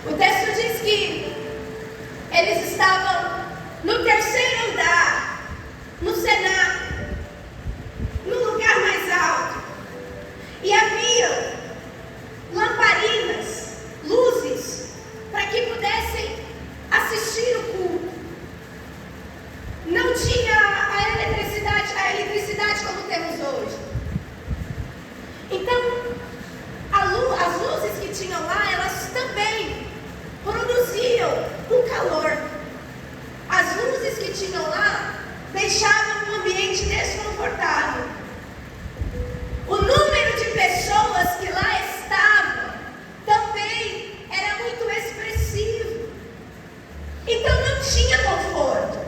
O texto diz que eles estavam no terceiro andar, no cenáculo, no lugar mais alto, e havia lamparinas, luzes, para que pudessem assistir o culto. Não tinha a eletricidade como temos hoje. Então, as luzes que tinham lá, elas também produziam um calor. As luzes que tinham lá deixavam um ambiente desconfortável. O número de pessoas que lá estavam também era muito expressivo. Então não tinha conforto,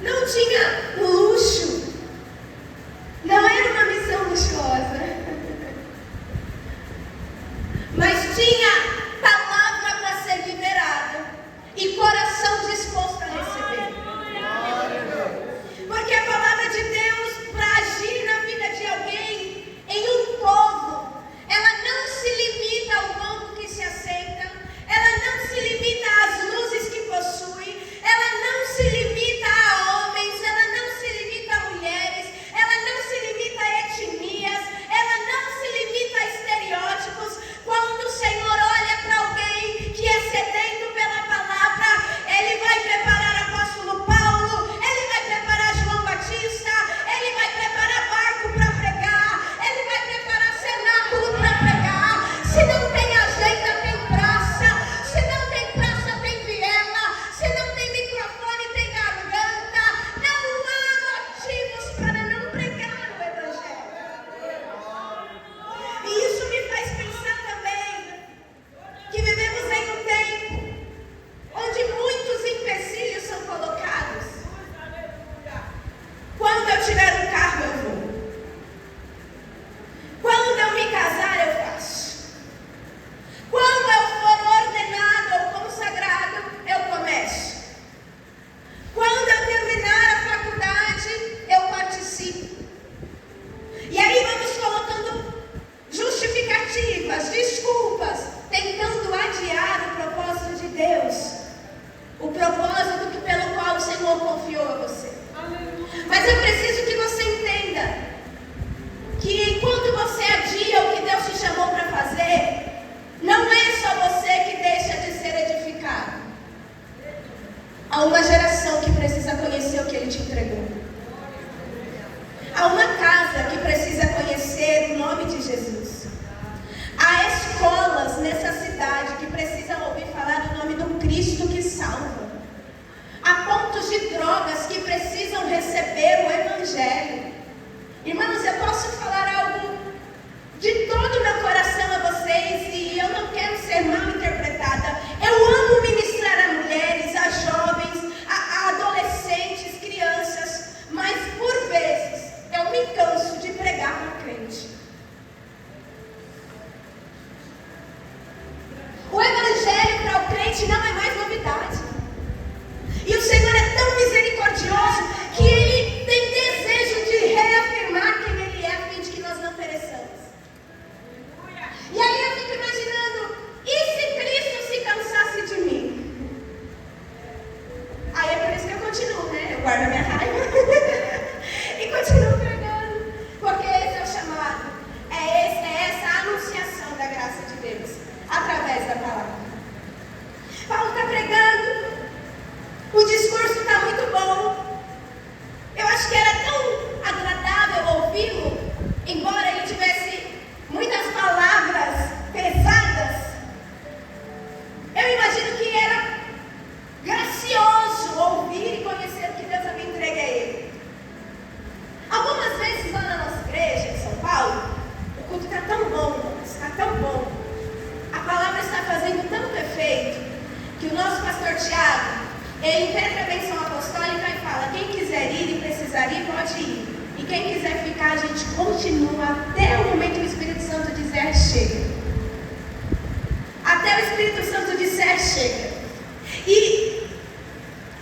não tinha luxo, não era uma missão luxuosa, mas tinha palavra para ser liberada e coração disposto a receber. Porque a palavra de Deus, para agir na vida de alguém, em um povo, ela não se limita ao banco que se assenta, ela não se limita às luzes que possui, ela não se limita a homens, ela não se limita a mulheres, ela não se limita a etnias, ela não se limita a estereótipos. Quando o Senhor olha para alguém que é sedento pela palavra, Ele vai preparar apóstolo Paulo, Ele vai preparar João Batista, Ele vai preparar barco para pregar, Ele vai preparar cenáculo para pregar. Se não tem agenda, tem praça. Se não tem praça, tem viela. Se não tem microfone, tem garganta. Não há motivos para não pregar o Evangelho. E isso me faz pensar também que vivemos em um tempo onde muitos empecilhos são colocados. Quando eu tiver um carro, eu vou. Quando eu me casar, eu faço. Quando eu for ordenado ou consagrado, eu começo. Quando eu terminar a faculdade, eu participo. E aí vamos colocando justificativas, desculpas, tentando adiar o propósito de Deus, o propósito pelo qual o Senhor confiou a você. Mas eu preciso que você entenda que enquanto você adia o que Deus te chamou para fazer, não é só você que deixa de ser edificado. Há uma geração que precisa conhecer o que Ele te entregou. Há uma casa que precisa conhecer o nome de Jesus. Há escolas nessa cidade que precisam ouvir falar do nome do Cristo que salva. Há pontos de drogas que precisam receber o Evangelho. Irmãos, eu posso falar algo de todo o meu coração a vocês e eu não quero ser mal interpretada. Eu amo ministrar a mulheres, a jovens, a adolescentes, crianças, mas por vezes eu me canso de pregar para crente. O Evangelho para o crente não é mais novidade. E o Senhor é tão misericordioso que Ele tem desejo de reafirmar quem Ele é, a fim de que nós não pereçamos. E aí eu fico imaginando, e se Cristo se cansasse de mim? Aí é por isso que eu continuo, né? Eu guardo a minha raiva e continuo pregando, porque esse é o chamado, é essa anunciação da graça de Deus, através da palavra. Paulo está pregando, o discurso está muito bom. Eu acho que era tão agradável ouvi-lo, embora ele tivesse muitas palavras pesadas. Eu imagino que era gracioso ouvir e conhecer o que Deus havia entregue a ele. Algumas vezes lá na nossa igreja em São Paulo, o culto está tão bom, está tão bom, a palavra está fazendo tanto efeito, que o nosso pastor Tiago, ele impede a bênção apostólica e fala: quem quiser ir e precisar ir, pode ir. E quem quiser ficar, a gente continua até o momento que o Espírito Santo disser chega. Até o Espírito Santo disser chega. E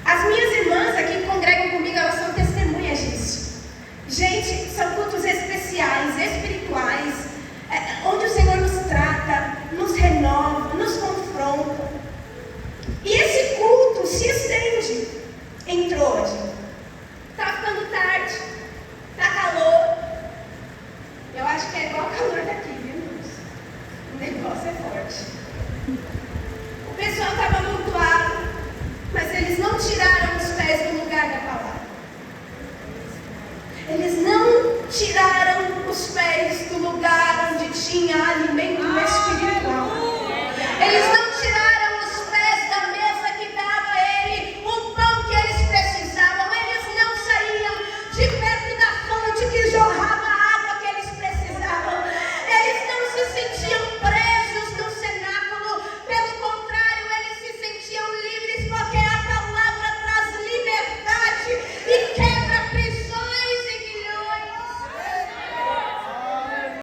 as minhas irmãs aqui que congregam comigo, elas são testemunhas disso. Gente, são cultos especiais, espirituais, onde o Senhor nos trata, nos renova, noite. O pessoal estava amontoado, mas eles não tiraram os pés do lugar da palavra. Eles não tiraram os pés do lugar onde tinha alimento.